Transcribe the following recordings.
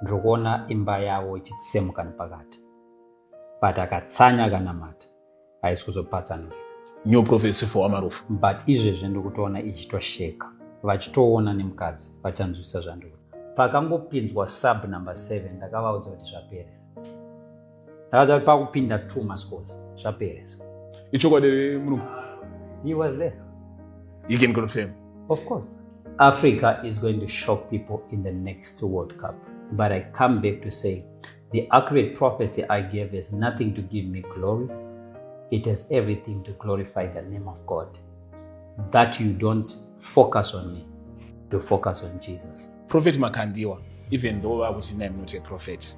ndikuona imba yawo ichitsemuka nepakati, but akatsanya kanamata haisi kuzopatsanurika. New prophecy for Amarufu. But izvezvi ndikutoona ichitosheka, vachitoona nemukadzi vachanzwisa zvandikuti. Pakangopinzwa sub number 7 ndakavaudza kuti zvaperera. Ndakavaudza kuti pakupinda 2 maskosi zvaperera. Ichokwadi Mulungu. He was there. You can confirm. Of course. Africa is going to shock people in the next World Cup. But I come back to say, the accurate prophecy I gave has nothing to give me glory. It has everything to glorify the name of God. That you don't focus on me, to focus on Jesus. Prophet Makandiwa, even though I was not a prophet,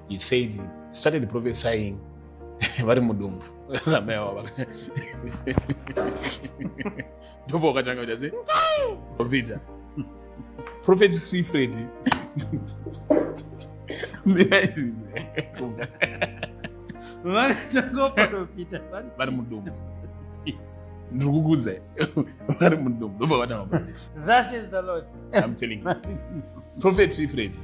he said, he started prophesying. Vari mudumbu ramewa ndopo wakatanga kuti ase Peter Prophet Secret vari mudumbu ndikukudza vari mudumbu ndopo wakatanga. Thus is the Lord. I'm telling you. Prophet Secret.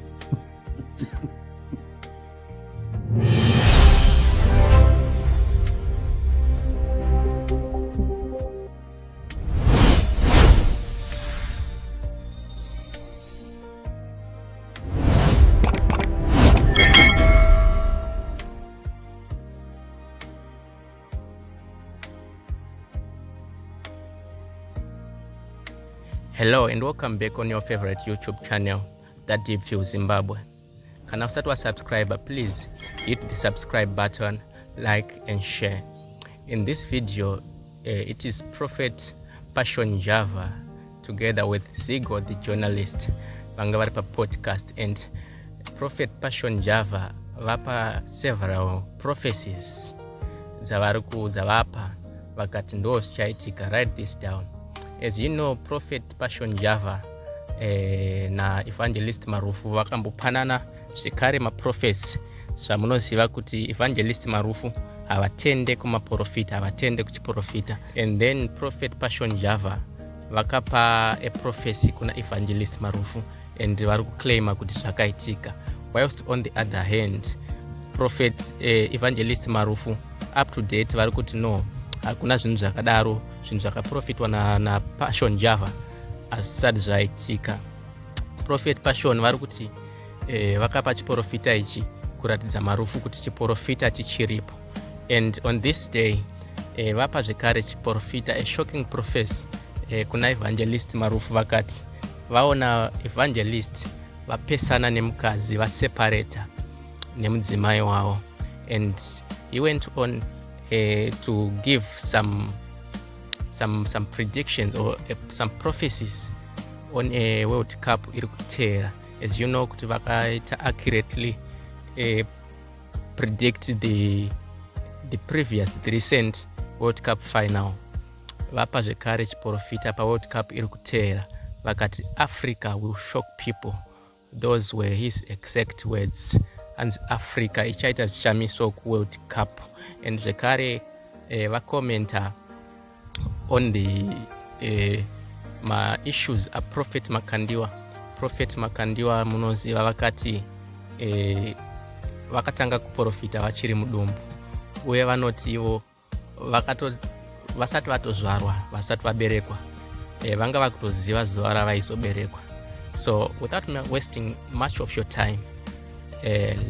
Hello and welcome back on your favorite YouTube channel, That Deep View Zimbabwe. Can I start with a subscriber? Please hit the subscribe button, like and share. In this video, it is Prophet Passion Java together with Zigo the journalist Vangavarpa podcast, and Prophet Passion Java vapa several prophecies zavariku zavapa vakati ndo zvichaitika. Write this down. As you know, Prophet Passion Java na Evangelist Marufu vakambopanana zvikare maprophecy zvamunoziva kuti Evangelist Marufu havatende kumaprofita, havatende kuchiprofita. And then Prophet Passion Java vakapa a prophecy kuna Evangelist Marufu and vari kuclaima kuti zvakaitika. Whilst on the other hand, Prophet Evangelist Marufu up to date vari kuti no, hakuna zvinhu zvakadaro, zvinhu zvakaprofitwa na Passion Java azvisati zvaitika. Prophet Passion vari kuti vakapa chiprofita ichi kuratidza Marufu kuti chiprofita chichiripo. And on this day vapa zvekare chiprofita, a shocking prophecy kuna Evangelist Marufu. Vakati vaona Evangelist vapesana nemukadzi, vaseparata nemudzimai wavo, and he went on to give some predictions or some prophecies on a World Cup iri kutera. As you know, kuti vakaita accurately predict the recent World Cup final. Vapa zvekare chiprofita pa World Cup iri kutera, vakati Africa will shock people. Those were his exact words. And Africa ichaita zvichamiso ku World Cup. And zvekare vakomenta on the ma issues a Prophet Makandiwa. Prophet Makandiwa munoziva vakati vakatanga kuprofita vachiri mudumbu, uye vanoti ivo vasati vatozvarwa, vasati vaberekwa, vanga vakutoziva zuva ravaizoberekwa. So without wasting much of your time,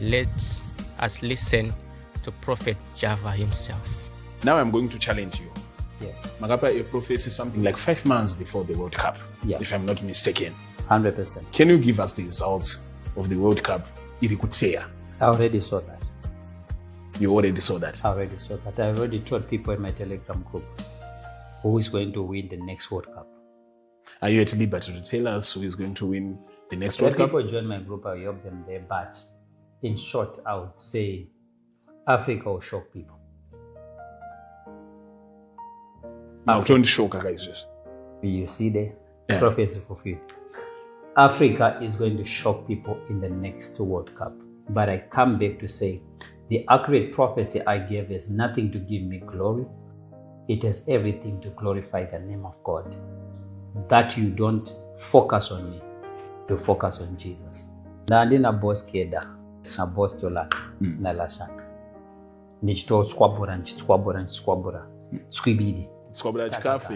let us listen to Prophet Java himself. Now I'm going to challenge you. Yes. Magapa a prophecy something like 5 months before the World Cup, if I'm not mistaken. 100%. Can you give us the results of the World Cup? Irikutseya. I already saw that. You already saw that? I already saw that. I already told people in my Telegram group who is going to win the next World Cup. Are you at liberty to tell us who is going to win the next World Cup? People join my group, I help them there. But in short, I would say Africa will shock people. Now, don't shock guys. You see the prophecy fulfilled. Africa is going to shock people in the next World Cup. But I come back to say, the accurate prophecy I gave has nothing to give me glory. It has everything to glorify the name of God. That you don't focus on me, to focus on Jesus. ndandina boss Keda na boss Tola na Lashaka ndichitoswabura squibidi swabura chikafu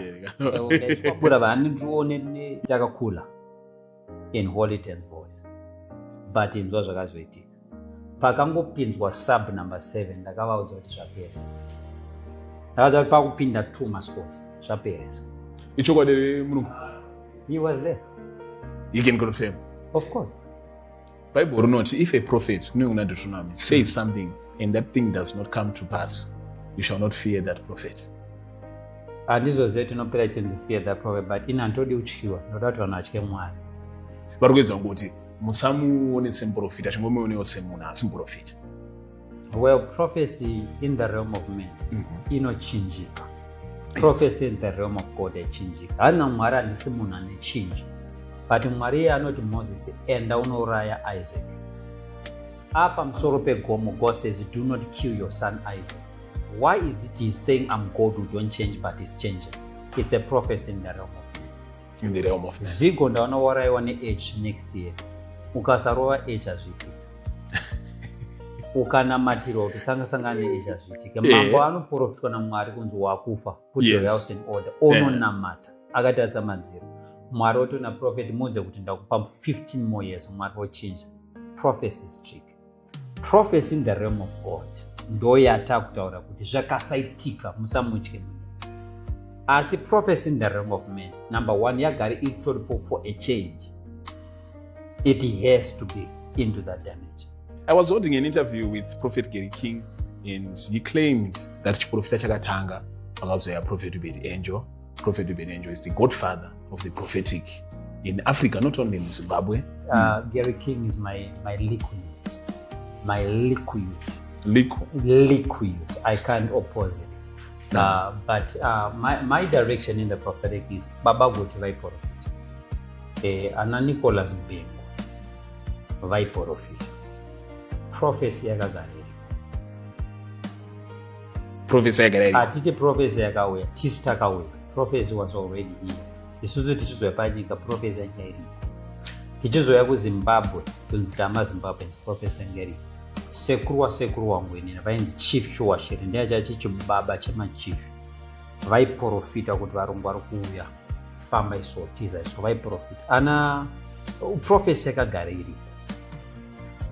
swabura vanhu ndione takakula in Holliton's voice but inzwa zvakazoitika pakangopinzwa sub number 7 ndakavaudza kuti zvapera ndakadza kuti pakupinda 2 mascos zvapera ichokwadi mulungu he was there you can confirm of course Bible or not, if a prophet says something and that thing does not come to pass, you shall not fear that prophet. Handizoziva tinopera chinzi fear that prophet, but inandodi utyiwa ndoda kuti vanhu vatye Mwari. Varikuedza kuti musamuone semuprofita achingomionewo semunhu asi muprofita. Well, prophecy in the realm of men inochinjika. Prophecy in the realm of God yachinjika. Hana Mwari handisi munhu ane chinji. But Mwari anoti Moses enda unouraya Isaac. Apa musoro pegomo, God says, do not kill your son Isaac. Why is it he's saying I'm God who don't change but he's changing? It's a prophecy in the realm of men. In the realm of men. Zigo ndaona waraiwa ne-age next year. Ukasarova age hazviitika. Ukanamatira kuti sanga ne-age hazviitika. Mambo anoprofitwa naMwari kunzi wakufa. Put your house in order. Ononamata. Akatarisa madziro. Mwari otona prophet muudze kuti ndakupa 15 more years Mwari ochinja. Prophecy is trick. Prophecy in the realm of God ndo yatakutaura kuti zvakasaitika musamutye munhu. Asi prophecy in the realm of men, number 1 yagari itoripo for a change. It has to be into that dimension. I was holding an interview with Prophet Gary King and he claimed that chiprofita chakatanga pakazoya prophet ubedi angel. Prophet ubedi angel is the godfather of the prophetic in Africa, not only in Zimbabwe. Gary King is my liquid. My liquid. I can't oppose it. But my direction in the prophetic is Baba go to vai prophet. Ana Nicholas Bengo vai prophet. Prophecy yakagarira. Prophecy yakagarira. Atiti prophecy yakauya, tisu takauya. Prophecy was already here. Isusu tichizoya panyika prophecy yanga iripo. Tichizoya kuZimbabwe, kunzi tama Zimbabweans prophecy yanga iripo. Sekuru wangu inini vainzi chief Chuwashiri ndiye chachi chibaba chemachief vaiprofita kuti varungu vari kuuya famba isotiza iso vaiprofita ana prophecy yakagara iripo.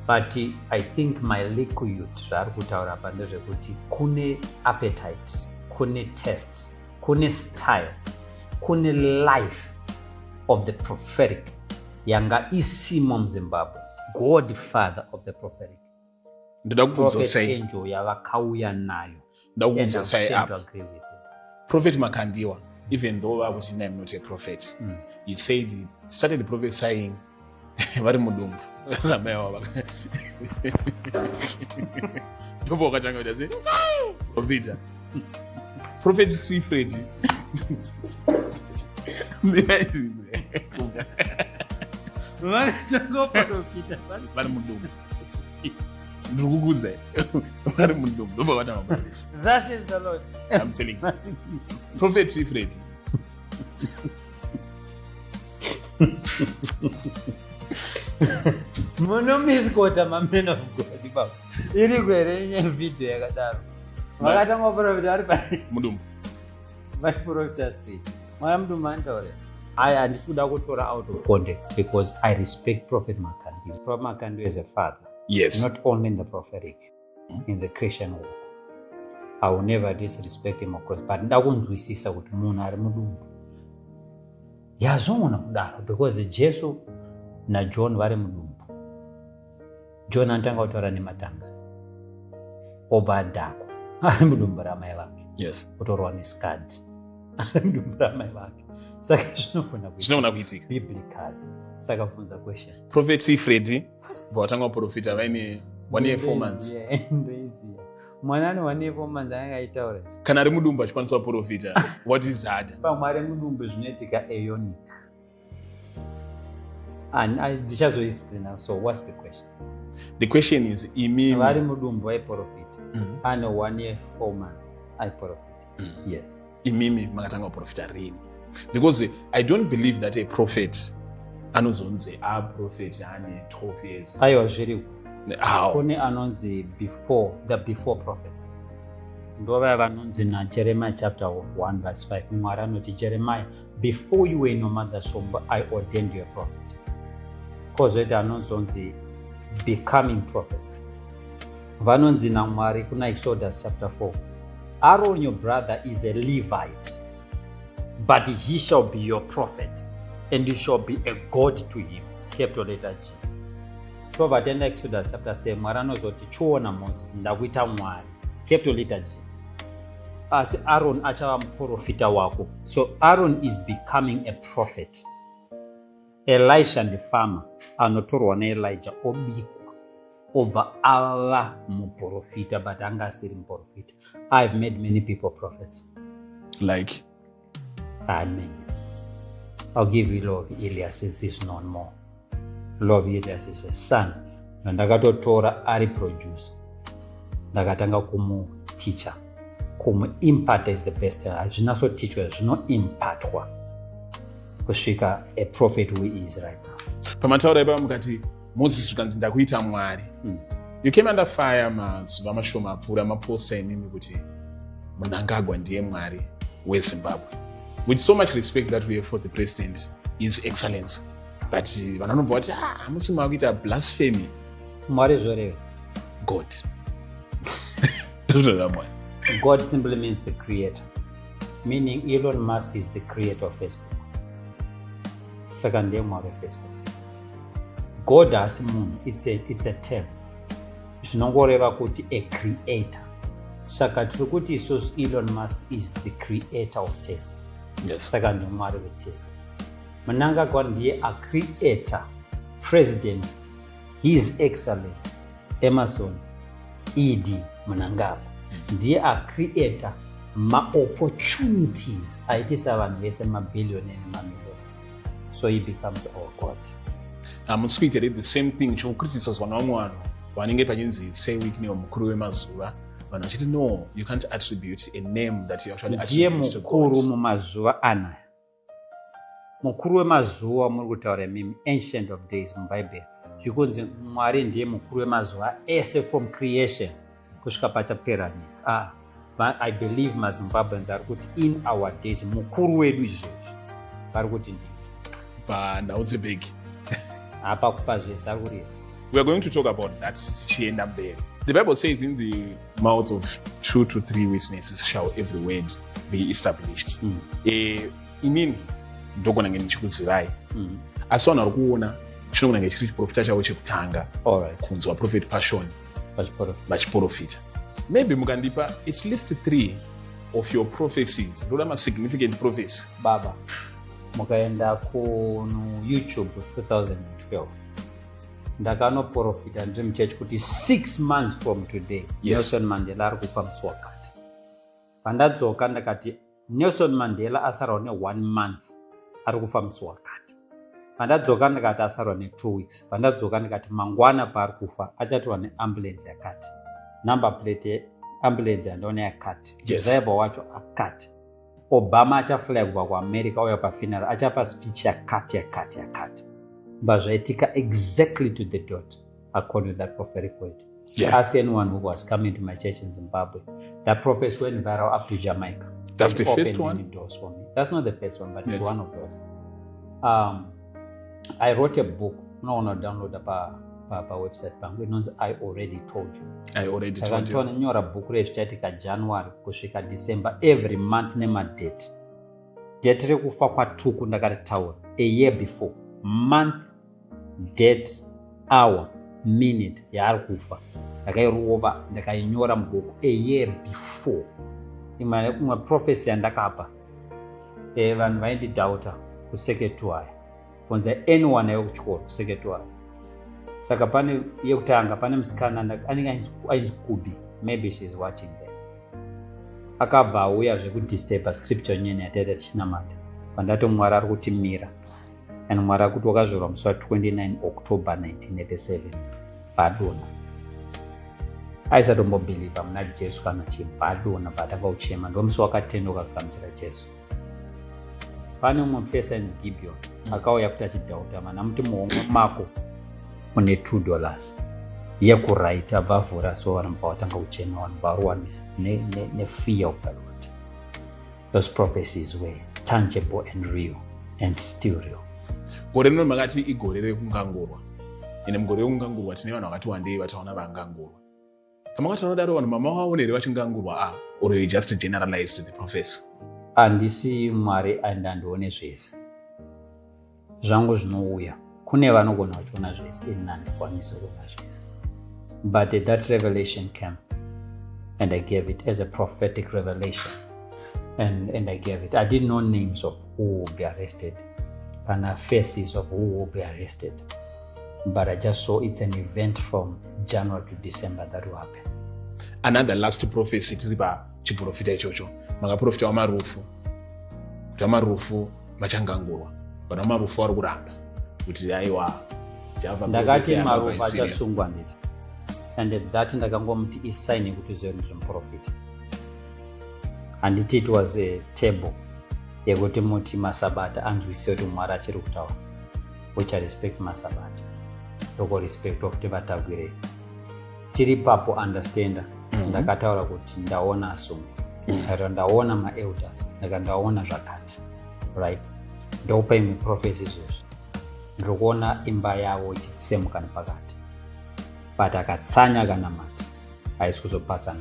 But I think my liquid zvaari kutaura apa ndezvekuti kune appetite, kune taste, kune style, kune life of the prophetic yanga isimo muZimbabwe. Godfather of the prophetic. Prophet angel yavakauya nayo. Prophet Makandiwa, even though I was not a prophet, he said he started prophesying vari mudumbu ramai wava ndopo wakatanga kuti ase prophet prophet Sifred vari mudumbu ndiri kukuudza vari mudumbu ndopo wakatanga. Thus is the Lord. I'm telling you. Prophet Sifred munomisikota mameno mugodi baba iri kwere video yakadaro vakatanga profita ari pa mudumbu vaprofita sei mwana mudumbu antaure aya handisi kuda kutora out of context because I respect Prophet Makandiwa. Prophet Makandiwa is a father, yes, not only in the prophetic, in the Christian walk. I will never disrespect him, of course, but ndakunzwisisa kuti munhu ari mudumbu yazvoona kudaro because Jesu na John vari mudumbu. John anotanga kutaura nematanzi obva adhakwa ari mudumbu ramai vake, yes, kutorwa nesikadhi ari mudumbu ramai vake. Saka zvinogona kuitika biblically. Saka funza question. Prophet Sifred vatanga kuprofita vaine 1 year 4 months. Ndoiziya mwana ane 1 year 4 months anga aitaura kana ari mudumbu achikwanisa kuprofita what is hard pamwe ari mudumbu zvinoitika aeonic. And ndichazoexplain. So what's the question? The question is imimi vari mudumbu aiprofita ane 1 year 4 months aiprofita. Yes. Imimi makatanga kuprofita rini? Because I don't believe that a prophet anozonzi aprofeti ane 12 years. Aiwa zviriko. How? Kune anonzi the before prophets. Ndova vanonzi naJeremiah chapter 1 verse 5. Mwari anoti Jeremiah, before you were in your mother's womb, I ordained you a prophet. Kozoita anonzonzi becoming prophets. Vanonzi naMwari kuna Exodus chapter 4. Aaron your brother is a Levite, but he shall be your prophet, and you shall be a God to him. Capital letter G. So vatenda Exodus chapter 7. Mwari anozoti chiona Moses ndakuita Mwari. Capital letter G. As Aaron achava muprofita wako. So Aaron is becoming a prophet. Elisha the farmer anotorwa naElijah obikwa obva ava muprofita, but anga asiri muprofita. I've made many people prophets. Like? Many. I'll give you law of Elias is known more. Law of Elias is a son. Ndakatotora ari producer. Ndakatanga teacher. Impart is the best. Zvinaso teachwa zvinoimpartwa kusvika a prophet who is right now. Pamataura ipa mukati Moses tukanzi ndakuita Mwari. You came under fire mazuva mashoma apfuura maposta emimi kuti Mnangagwa ndiye Mwari weZimbabwe. With so much respect that we have for the president, his excellence. But vanonobva vati hamusi makuita blasphemy. Mwari zvoreva. God. God simply means the creator. Meaning Elon Musk is the creator of Facebook. Saka ndiye Mwari wa Facebook. God as munhu, it's a term. Zvinongoreva kuti a creator. Saka tiri kuti isusu Elon Musk is the creator of Tesla. Yes. Saka ndiye Mwari weTesla. Mnangagwa ndiye a creator, president, his excellent Emerson E.D. Mnangagwa. Ndiye a creator ma-opportunities aitisa vanhu vese mabillionaire nemamillionaires. So he becomes our God. Hamusi kuita the same thing chokuritiswa nevamwe vanhu vanenge pachinzi say week nemukuru wemazuva. Vanhu vachiti no, you can't attribute a name that you actually attribute to God. Ndiye mukuru mumazuva anaya. Mukuru wemazuva muri kutaura mimi, ancient of days muBhayibheri. Zvikunzi Mwari ndiye mukuru wemazuva ese from creation kusvika pachapera nyika. I believe maZimbabweans ari kuti in our days mukuru wedu izvozvi vari kuti ndii. Panhau dzebhegi. Apa kupa zvese ari kureva. We are going to talk about that chienda mberi. The Bible says in the mouth of 2 to 3 witnesses shall every word be established. Inini ndogona nge ndichikuzivai. Asi vanhu vari kuona chinogona nge chiri chiprofita chavo chekutanga kunzwa prophet passion vachiprofita. Maybe mukandipa at least 3 of your prophecies. Ndoda ma-significant prophecies. Baba, mukaenda YouTube 2012. Ndakanoprofita ndiri muchechi kuti 6 months from today, Nelson Mandela ari kufa musi wakati. Pandadzoka ndakati Nelson Mandela asarawo ne1 month ari kufa musi wakati. Pandadzoka ndakati asarawo ne2 weeks. Pandadzoka ndakati mangwana paari kufa achatorwa neambulance yakati. Number plate ambulance yandaona yakati. Driver wacho akati. Obama achaflagwa kuAmerica uya pafuneral achapa speech yakati. But zvaitika exactly to the dot according to that prophetic word. Ask anyone who was coming to my church in Zimbabwe. That prophecy went viral up to Jamaica. That's the first one? Doors for me. That's not the first one, but it's one of those. I wrote a book. No, download pa website pangu. Inonzi I already told you. I already told you. Nyora book rechichatika January kusvika December every month nema-date. Date rekufa kwatuku ndakataura a year before. Month, date, hour, minute yaari kufa. Ndakairova ndakainyora mubook a year before. Imwe prophecy yandakapa. Vanhu vaindidhauta kuseketu aya. Kunze anyone ayokuchikoro kuseketu aya. Saka pane yekutanga pane musikana anenge ainzi Kubi, maybe she's watching there. Akabva auya zvekudisturba scripture nyene yataita tichinamata. Pandato Mwari ari kutimira. And Mwari ari kuti wakazvarwa musi wa29 October 1987 paDona. Aisatombobhiliva muna Jesu kana chinhu paDona patanga uchema. Ndo musi wakatendoka kugamuchira Jesu. pane umwe mufesa ainzi Gibeon akauya futi achidhauta mana muti muhomwe mako mune $2 yekurite abva avhura so vanhu vatanga kuchema vanhu varuwa nefear of the Lord. Those prophecies were tangible and real and still real. Gore rino makati igore rekungangurwa. Ine mugore rekungangurwa tine vanhu vakati wandei vataona vangangurwa. Kama wakati vanodaro vanhu mama vaonere vachingangurwa or you just generalized the prophecy? Handisi Mwari andandione zvese. Zvangu zvinouya. Kune vanogona vachiona zvese, ini handikwanisi kuona zvese. But that revelation came and I gave it as a prophetic revelation. And I gave it. I didn't know names of who will be arrested and faces of who will be arrested. But I just saw it's an event from January to December that will happen. Another last prophecy tiripa chiprofita ichocho. Makaprofita wa Marufu. Kuti Marufu vachangangurwa. Vanhu Marufu vari kuramba. Kuti aiwa ndakati Marufu achasungwa nditi. And that ndakangomuti isign yekuti uzive kuti muprofita. And it was a table yekuti muti masabata anzwise kuti Mwari achiri kutaura. Which I respect masabata. Loko respect of kuti vatagwirei. Tiri papo understanda. Ndakataura kuti ndaona asungu. Ndaona ma-elders. Ndaona zvakati. Right? Ndopa imi prophecies izvozvo. Ndikuona imba yavo ichitsemuka nepakati. But akatsanya akanamata haisi kuzopatsana.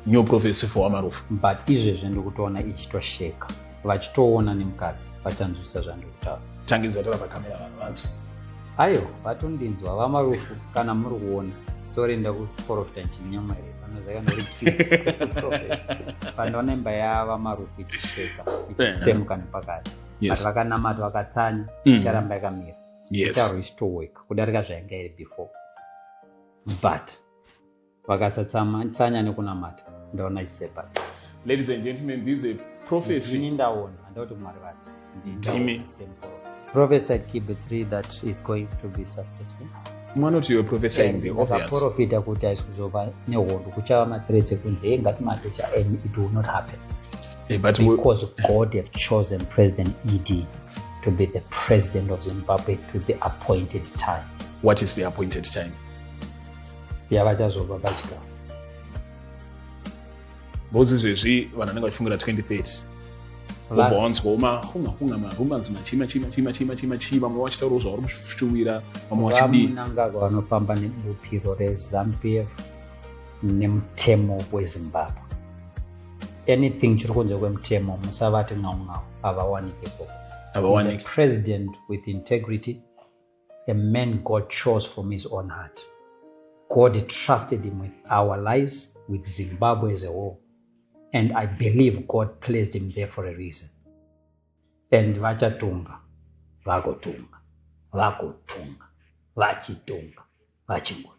New prophecy for Marufu. But izvezvi ndikutoona ichitosheka. Vachitoona nemukadzi vachanzwisa zvandikutaura. Tanginzwa tora pakamera vanhu vanzo. Ayo, vatondinzwa vaMarufu kana muri kuona. Sorry ndakuprofita chinyama here. Panozaka ndori prophet. Pandoona imba yavaMarufu ichisheka. Ichitsemuka nepakati. But vakanamata vakatsanya icharamba yakamira. Itauro ichitoweka kudarika zvainga iri before. But vakasatsanya nekunamata ndaona ichisepa. Ladies and gentlemen, this is a prophecy. Ndini ndaona ndauti Mwari vati. Ndini prophesied Kibe 3 that is going to be successful. One of you prophesying the obvious. Profita kuti haisi kuzova nehondo kuchava mathreats ekunzi ngati matecha and it will not happen. But because God have chosen President ED to be the president of Zimbabwe to the appointed time. What is the appointed time? Yavachazova pachigaro. Bozi zvezvi vanhu vanenge vachifungira 2030. Ubva wanzwa hunga marumbanzi machima vamwe vachitaurawo zvavari kushuwira vamwe vachidii. Vamunangagwa vanofamba nebupiro reZANU-PF nemutemo weZimbabwe. Anything chiri kunze kwemutemo musavati ng'aung'au havawanikepo. He's a president with integrity, a man God chose from his own heart. God trusted him with our lives, with Zimbabwe as a whole. And I believe God placed him there for a reason. And vachatunga, vagotunga, vachitunga, vachingotunga.